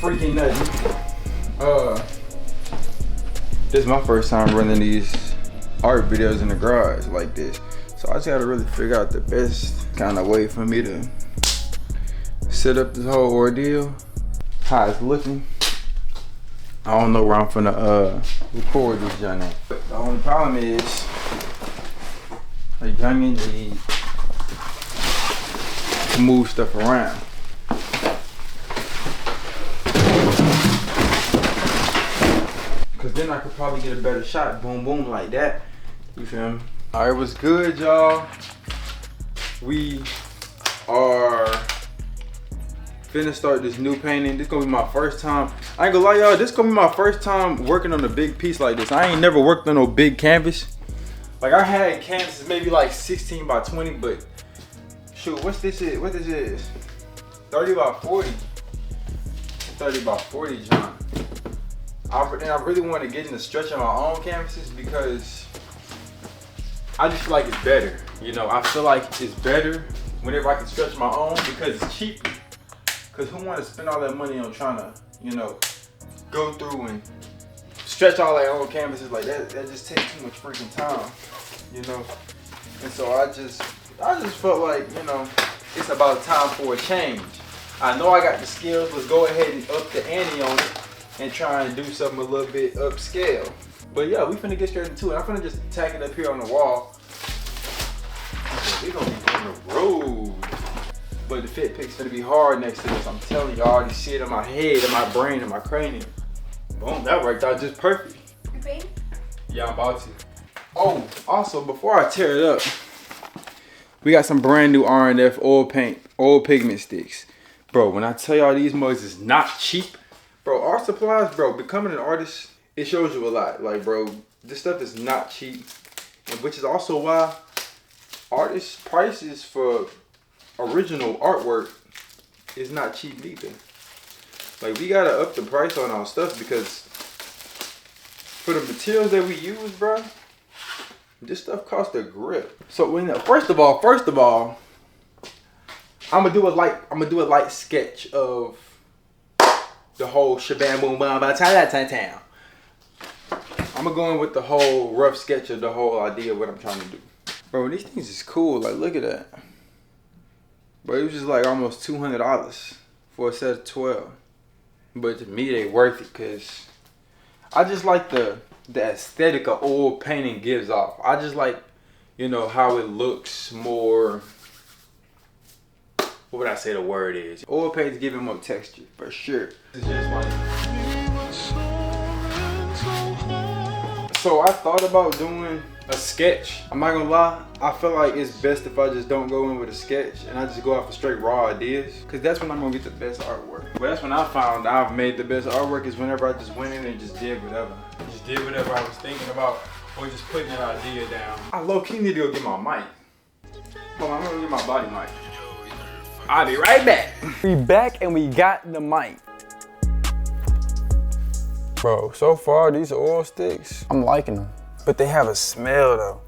freaking nothing. This is my first time running these art videos in the garage like this. So I just gotta really figure out the best kind of way for me to set up this whole ordeal. How it's looking. I don't know where I'm finna record this journey. But the only problem is a youngin need to move stuff around. Cause then I could probably get a better shot, boom boom like that. You feel me? Alright, what's good, y'all? We are finna start this new painting. This gonna be my first time. I ain't gonna lie, y'all, this gonna be my first time working on a big piece like this. I ain't never worked on no big canvas. Like I had canvases maybe like 16 by 20, but shoot, what this is? 30 by 40. 30 by 40, John. I really want to get into stretching my own canvases because I just feel like it's better. You know, I feel like it's better whenever I can stretch my own because it's cheaper. Because who want to spend all that money on trying to, you know, go through and stretch all their own canvases like that? That just takes too much freaking time, you know? And so I just felt like, you know, it's about time for a change. I know I got the skills. Let's go ahead and up the ante on it and try and do something a little bit upscale. But yeah, we finna get straight into it. I'm finna just tack it up here on the wall. We gonna be on the road. But the fit pick's gonna be hard next to this. I'm telling you, I already see it in my head, in my brain, in my cranium. Boom, that worked out just perfect. You ready? Yeah, I'm about to. Oh, also, before I tear it up, we got some brand new R&F oil pigment sticks. Bro, when I tell y'all these mugs is not cheap, bro, art supplies, bro, becoming an artist, it shows you a lot. Like, bro, this stuff is not cheap, which is also why artists' prices for original artwork is not cheap either. Like, we gotta up the price on our stuff because for the materials that we use, bro, this stuff costs a grip. So when first of all, I'm gonna do a light sketch of the whole shabam boom bam ba town. I'm gonna go in with the whole rough sketch of the whole idea of what I'm trying to do. Bro, these things is cool. Like, look at that. But it was just like almost $200 for a set of 12. But to me, they worth it because I just like the aesthetic of oil painting gives off. I just like, you know, how it looks more. What would I say the word is? Oil paint's giving more texture, for sure. It's just like. So I thought about doing a sketch. I'm not gonna lie, I feel like it's best if I just don't go in with a sketch and I just go off of straight raw ideas. Cause that's when I'm gonna get the best artwork. But that's when I found I've made the best artwork is whenever I just went in and just did whatever. Just did whatever I was thinking about or just putting an idea down. I low-key need to go get my mic. Hold on, I'm gonna get my body mic. I'll be right back. We back and we got the mic. Bro, so far these oil sticks, I'm liking them. But they have a smell though.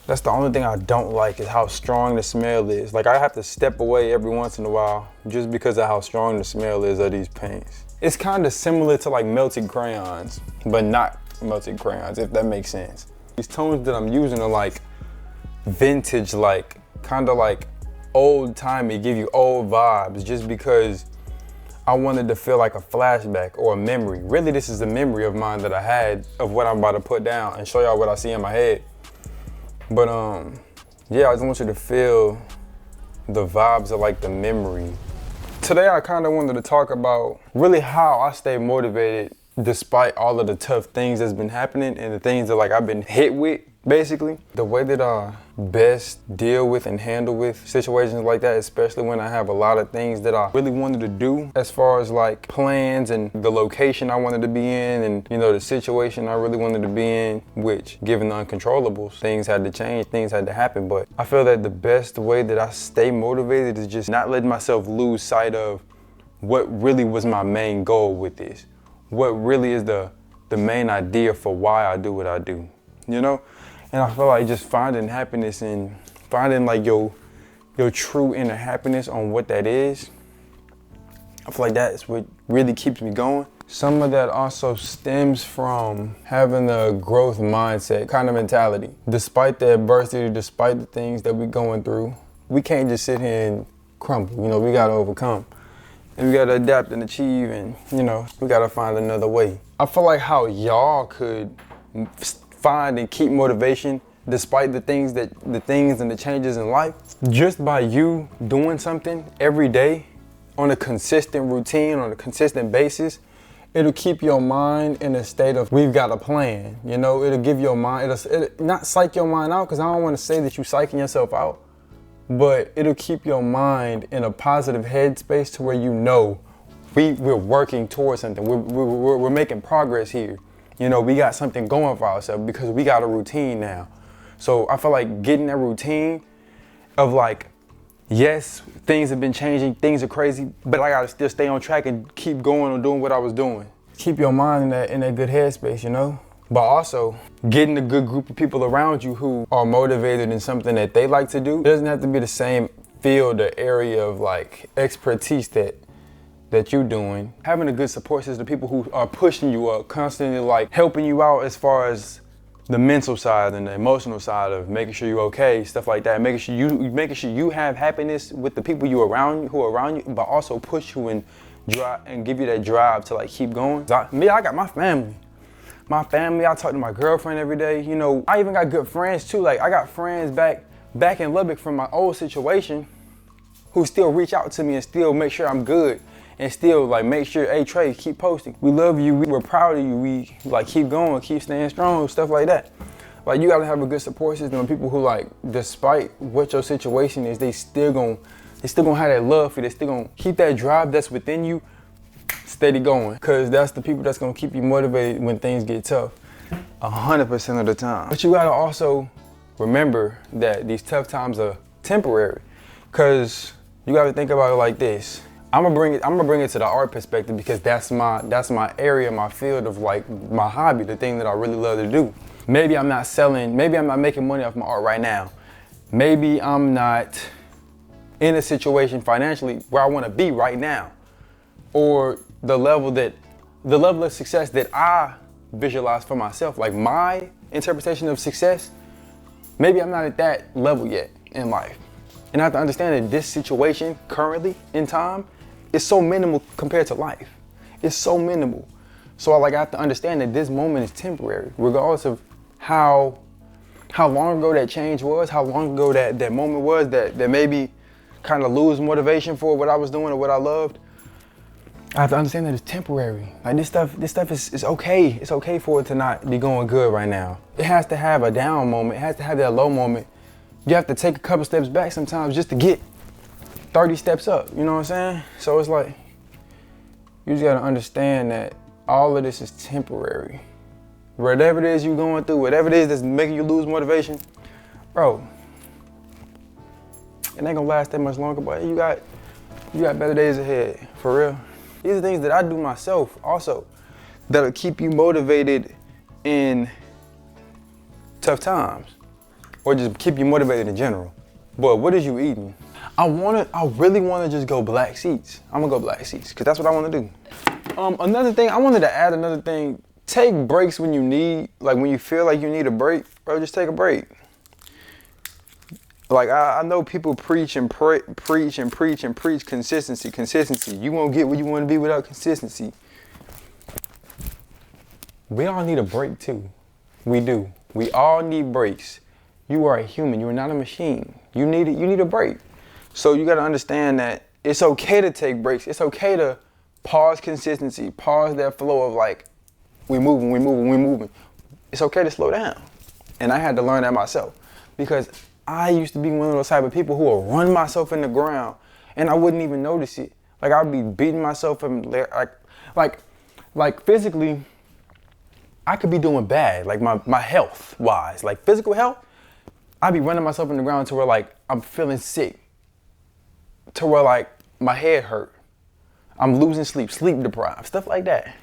That's the only thing I don't like is how strong the smell is. Like I have to step away every once in a while just because of how strong the smell is of these paints. It's kind of similar to like melted crayons, but not melted crayons, if that makes sense. These tones that I'm using are like vintage, like kind of like old timey, give you old vibes just because I wanted to feel like a flashback or a memory. Really, this is a memory of mine that I had of what I'm about to put down and show y'all what I see in my head. But yeah, I just want you to feel the vibes of like the memory. Today, I kind of wanted to talk about really how I stay motivated despite all of the tough things that's been happening and the things that like I've been hit with, basically. The way that I best deal with and handle with situations like that, especially when I have a lot of things that I really wanted to do as far as like plans and the location I wanted to be in and, you know, the situation I really wanted to be in, which given the uncontrollables, things had to change, things had to happen. But I feel that the best way that I stay motivated is just not letting myself lose sight of what really was my main goal with this. What really is the main idea for why I do what I do, you know? And I feel like just finding happiness and finding like your true inner happiness on what that is. I feel like that's what really keeps me going. Some of that also stems from having a growth mindset kind of mentality. Despite the adversity, despite the things that we're going through, we can't just sit here and crumble. You know, we gotta overcome. And we gotta adapt and achieve, and you know, we gotta find another way. I feel like how y'all could find and keep motivation despite the things and the changes in life, just by you doing something every day on a consistent routine, on a consistent basis, it'll keep your mind in a state of, we've got a plan. You know, it'll give your mind, it'll not psych your mind out, because I don't want to say that you're psyching yourself out, but it'll keep your mind in a positive headspace to where you know we're working towards something. We're making progress here. You know, we got something going for ourselves because we got a routine now. So I feel like getting that routine of like, yes, things have been changing, things are crazy, but I gotta still stay on track and keep going on doing what I was doing. Keep your mind in that good headspace, you know? But also getting a good group of people around you who are motivated in something that they like to do. It doesn't have to be the same field or area of like expertise that you're doing. Having a good support system, people who are pushing you up, constantly like helping you out as far as the mental side and the emotional side of making sure you're okay, stuff like that. Making sure you have happiness with the people who are around you, but also push you and drive and give you that drive to like keep going. I got my family. I talk to my girlfriend every day. You know, I even got good friends too. Like I got friends back in Lubbock from my old situation who still reach out to me and still make sure I'm good. And still like make sure, hey Trey, keep posting. We love you, we're proud of you, we like keep going, keep staying strong, stuff like that. Like you gotta have a good support system of people who like, despite what your situation is, they still gonna have that love for you, they still gonna keep that drive that's within you steady going. Cause that's the people that's gonna keep you motivated when things get tough, 100% of the time. But you gotta also remember that these tough times are temporary. Cause you gotta think about it like this. I'm gonna bring it to the art perspective because that's my area, my field of like my hobby, the thing that I really love to do. Maybe I'm not making money off my art right now. Maybe I'm not in a situation financially where I wanna be right now. Or the level of success that I visualize for myself, like my interpretation of success, maybe I'm not at that level yet in life. And I have to understand that this situation currently in time is so minimal compared to life. It's so minimal. So I have to understand that this moment is temporary, regardless of how long ago that change was, how long ago that moment was that maybe kind of lose motivation for what I was doing or what I loved. I have to understand that it's temporary. Like this stuff is okay. It's okay for it to not be going good right now. It has to have a down moment. It has to have that low moment. You have to take a couple steps back sometimes just to get 30 steps up, you know what I'm saying? So it's like, you just gotta understand that all of this is temporary. Whatever it is you're going through, whatever it is that's making you lose motivation, bro, it ain't gonna last that much longer, but you got better days ahead, for real. These are things that I do myself also that'll keep you motivated in tough times. Or just keep you motivated in general. But what is you eating? I really wanna just go black seats. I'm gonna go black seats, cause that's what I wanna do. Another thing, I wanted to add another thing. Take breaks when you need, like when you feel like you need a break, bro, just take a break. Like I know people preach consistency. You won't get where you wanna be without consistency. We all need a break too. We do. We all need breaks. You are a human, you are not a machine. You need a break. So you gotta understand that it's okay to take breaks. It's okay to pause consistency, pause that flow of like, we moving. It's okay to slow down. And I had to learn that myself because I used to be one of those type of people who will run myself in the ground and I wouldn't even notice it. Like I'd be beating myself and like physically, I could be doing bad, like my health wise, like physical health, I'd be running myself in the ground to where like I'm feeling sick, to where like my head hurt, I'm losing sleep deprived, stuff like that.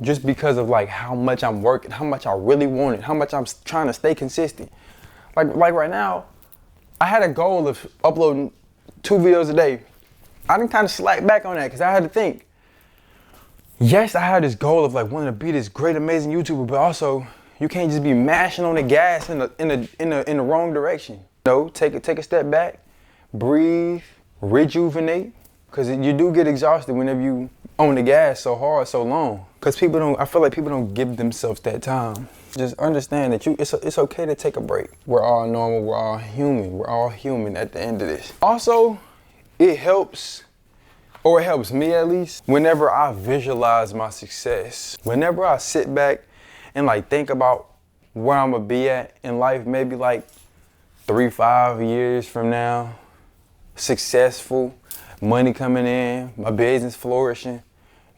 Just because of like how much I'm working, how much I really want it, how much I'm trying to stay consistent. Like right now, I had a goal of uploading 2 videos a day I didn't kind of slack back on that because I had to think. Yes, I had this goal of like wanting to be this great, amazing YouTuber, but also you can't just be mashing on the gas in the wrong direction. No, take a step back, breathe, rejuvenate, because you do get exhausted whenever you on the gas so hard, so long. Because I feel like people don't give themselves that time. Just understand that it's okay to take a break. We're all normal, we're all human at the end of this. Also, it helps me at least, whenever I visualize my success. Whenever I sit back and like think about where I'm gonna be at in life, maybe like 3-5 years from now, successful, money coming in, my business flourishing,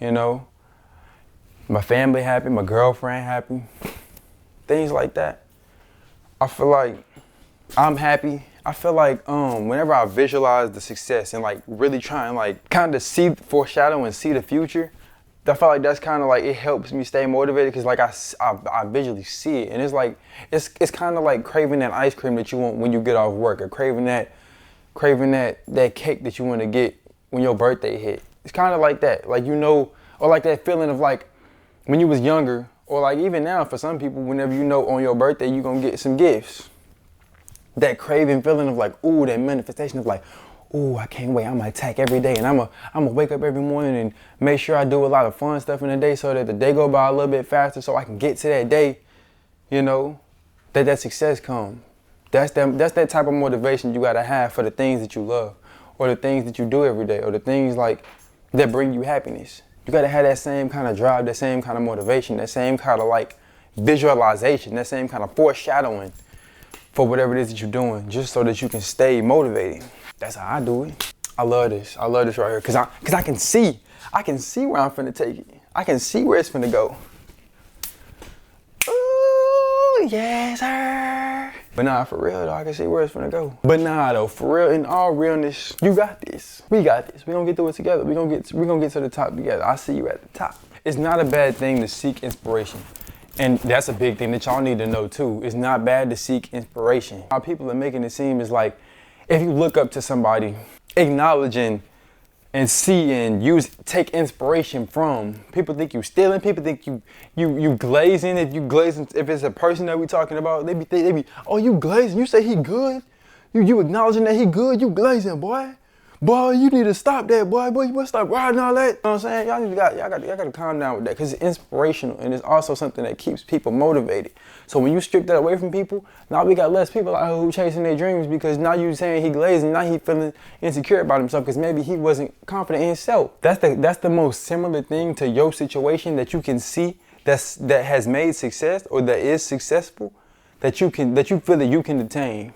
you know, my family happy, my girlfriend happy, things like that. I feel like I'm happy. I feel like whenever I visualize the success and like really try and like kind of foreshadow and see the future, I feel like that's kind of like, it helps me stay motivated because like I visually see it. And it's like, it's kind of like craving that ice cream that you want when you get off work, or craving that cake that you want to get when your birthday hit. It's kind of like that, like, you know, or like that feeling of like when you was younger, or like even now for some people, whenever you know on your birthday you're gonna get some gifts. That craving feeling of like, ooh, that manifestation of like, ooh, I can't wait, I'm gonna attack every day, and I'm gonna wake up every morning and make sure I do a lot of fun stuff in the day so that the day go by a little bit faster so I can get to that day, you know, that success come. That's that type of motivation you gotta have for the things that you love, or the things that you do every day, or the things like that bring you happiness. You gotta have that same kind of drive, that same kind of motivation, that same kind of like visualization, that same kind of foreshadowing for whatever it is that you're doing, just so that you can stay motivated. That's how I do it. I love this right here, cause I can see where I'm finna take it. I can see where it's finna go. Ooh, yes, sir. But nah, for real though, I can see where it's finna go. But nah though, for real, in all realness, you got this. We got this. We gonna get through it together. We gonna get to the top together. I see you at the top. It's not a bad thing to seek inspiration. And that's a big thing that y'all need to know too. It's not bad to seek inspiration. How people are making it seem is like, if you look up to somebody, acknowledging and see and take inspiration from, people think you stealing, people think you glazing. If it's a person that we talking about, they be, oh, you glazing, you say he good? You acknowledging that he good, you glazing, boy. Boy, you need to stop that, boy. You must stop riding all that. You know what I'm saying? Y'all got to calm down with that, because it's inspirational, and it's also something that keeps people motivated. So when you strip that away from people, now we got less people out here who chasing their dreams, because now you saying he glazing, now he feeling insecure about himself because maybe he wasn't confident in himself. That's the most similar thing to your situation that you can see that has made success, or that is successful, that you feel that you can attain.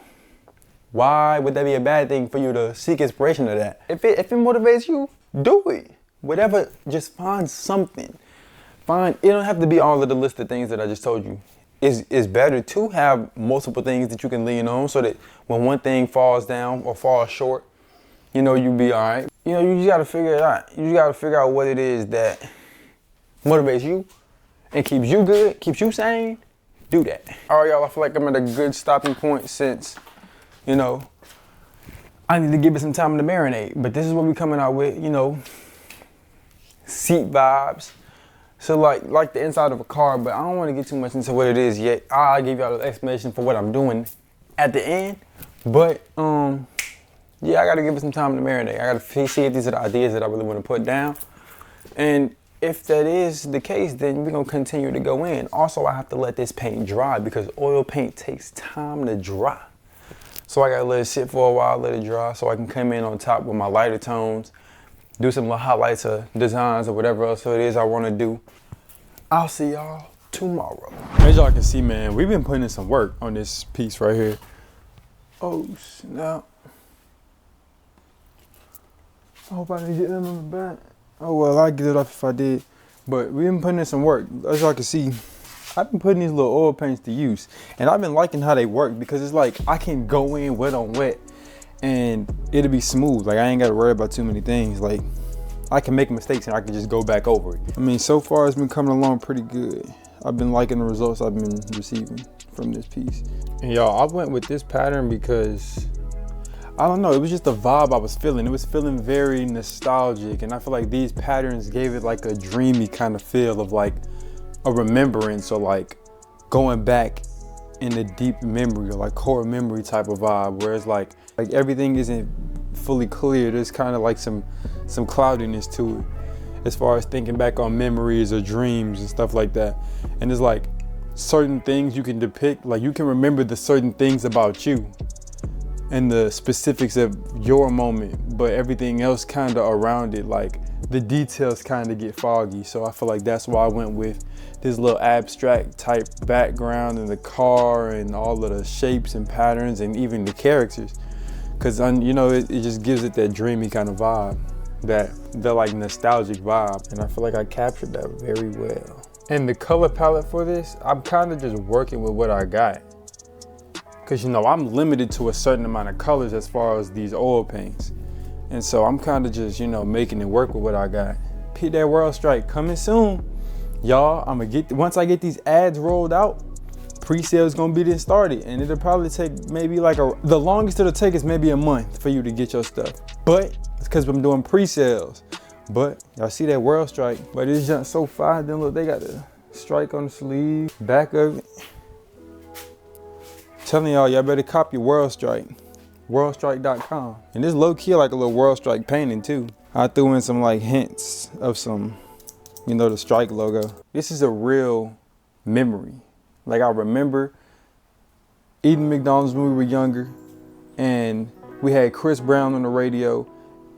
Why would that be a bad thing for you to seek inspiration of that? If it motivates you, do it. Whatever, just find something. It don't have to be all of the list of things that I just told you. It's better to have multiple things that you can lean on, so that when one thing falls down or falls short, you know you'll be all right. You know, you just gotta figure it out. You just gotta figure out what it is that motivates you and keeps you good, keeps you sane. Do that. All right, y'all, I feel like I'm at a good stopping point, since, you know, I need to give it some time to marinate. But this is what we're coming out with, you know, seat vibes. So like the inside of a car, but I don't want to get too much into what it is yet. I'll give y'all an explanation for what I'm doing at the end. But yeah, I gotta give it some time to marinate. I gotta see if these are the ideas that I really want to put down. And if that is the case, then we're gonna continue to go in. Also, I have to let this paint dry, because oil paint takes time to dry. So I gotta let it sit for a while, let it dry, so I can come in on top with my lighter tones, do some little highlights or designs or whatever else it is I wanna do. I'll see y'all tomorrow. As y'all can see, man, we've been putting in some work on this piece right here. Oh, snap. I hope I didn't get that on the back. Oh, well, I'd get it off if I did. But we've been putting in some work. As y'all can see, I've been putting these little oil paints to use, and I've been liking how they work, because it's like I can go in wet on wet and it'll be smooth. Like, I ain't got to worry about too many things. Like, I can make mistakes and I can just go back over it. I mean, so far it's been coming along pretty good. I've been liking the results I've been receiving from this piece. And y'all, I went with this pattern because I don't know, it was just the vibe I was feeling. It was feeling very nostalgic, and I feel like these patterns gave it like a dreamy kind of feel of like a remembrance, or like going back in a deep memory, or like core memory type of vibe, whereas like everything isn't fully clear. There's kind of like some cloudiness to it as far as thinking back on memories or dreams and stuff like that. And there's like certain things you can depict, like you can remember the certain things about you and the specifics of your moment, but everything else kind of around it, like the details kind of get foggy. So I feel like that's why I went with this little abstract type background in the car and all of the shapes and patterns and even the characters, because you know, it just gives it that dreamy kind of vibe, that like nostalgic vibe, and I feel like I captured that very well. And the color palette for this, I'm kind of just working with what I got, because you know, I'm limited to a certain amount of colors as far as these oil paints, and so I'm kind of just, you know, making it work with what I got. Peep that WrldOfTre coming soon, y'all. I'm gonna get, once I get these ads rolled out, pre-sales gonna be then started, and it'll probably take maybe like the longest it'll take is maybe a month for you to get your stuff, but it's because I'm doing pre-sales. But y'all see that WrldOfTre, but it's just so fire. Then look, they got the strike on the sleeve, back of it. Telling y'all better copy WrldOfTre, WrldOfTre.com. And this low key like a little WrldOfTre painting too. I threw in some like hints of some, you know, the strike logo. This is a real memory. Like, I remember eating McDonald's when we were younger, and we had Chris Brown on the radio,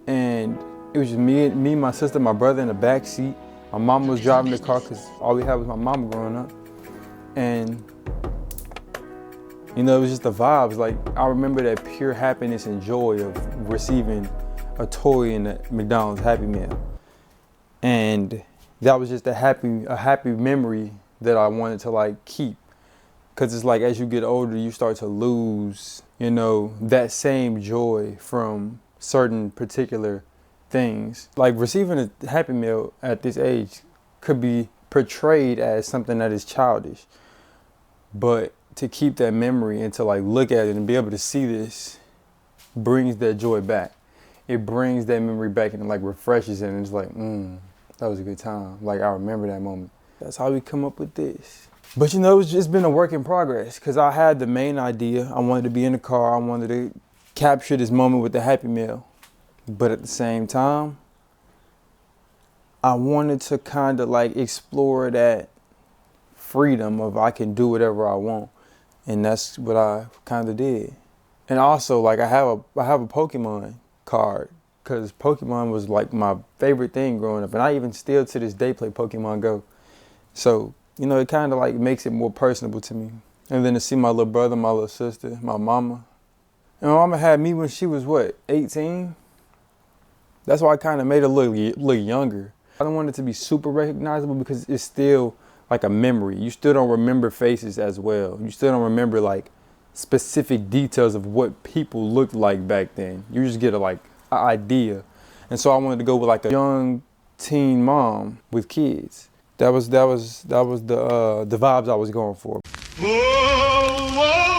and it was just me, my sister, my brother in the back seat. My mom was driving the car because all we had was my mama growing up. And you know, it was just the vibes. Like, I remember that pure happiness and joy of receiving a toy in the McDonald's Happy Meal. And that was just a happy memory that I wanted to like keep. Cause it's like, as you get older, you start to lose, you know, that same joy from certain particular things. Like, receiving a Happy Meal at this age could be portrayed as something that is childish, but to keep that memory and to like look at it and be able to see this brings that joy back. It brings that memory back and like refreshes it, and it's like, that was a good time. Like, I remember that moment. That's how we come up with this. But you know, it's been a work in progress, because I had the main idea. I wanted to be in the car. I wanted to capture this moment with the Happy Meal. But at the same time, I wanted to kind of like explore that freedom of I can do whatever I want. And that's what I kind of did. And also, like, I have a Pokemon card, because Pokemon was like my favorite thing growing up. And I even still to this day play Pokemon Go. So, you know, it kind of like makes it more personable to me. And then to see my little brother, my little sister, my mama. And my mama had me when she was what, 18? That's why I kind of made it look younger. I don't want it to be super recognizable, because it's still like a memory. You still don't remember faces as well. You still don't remember like specific details of what people looked like back then. You just get an idea. And so I wanted to go with like a young teen mom with kids. That was the vibes I was going for. Whoa, whoa.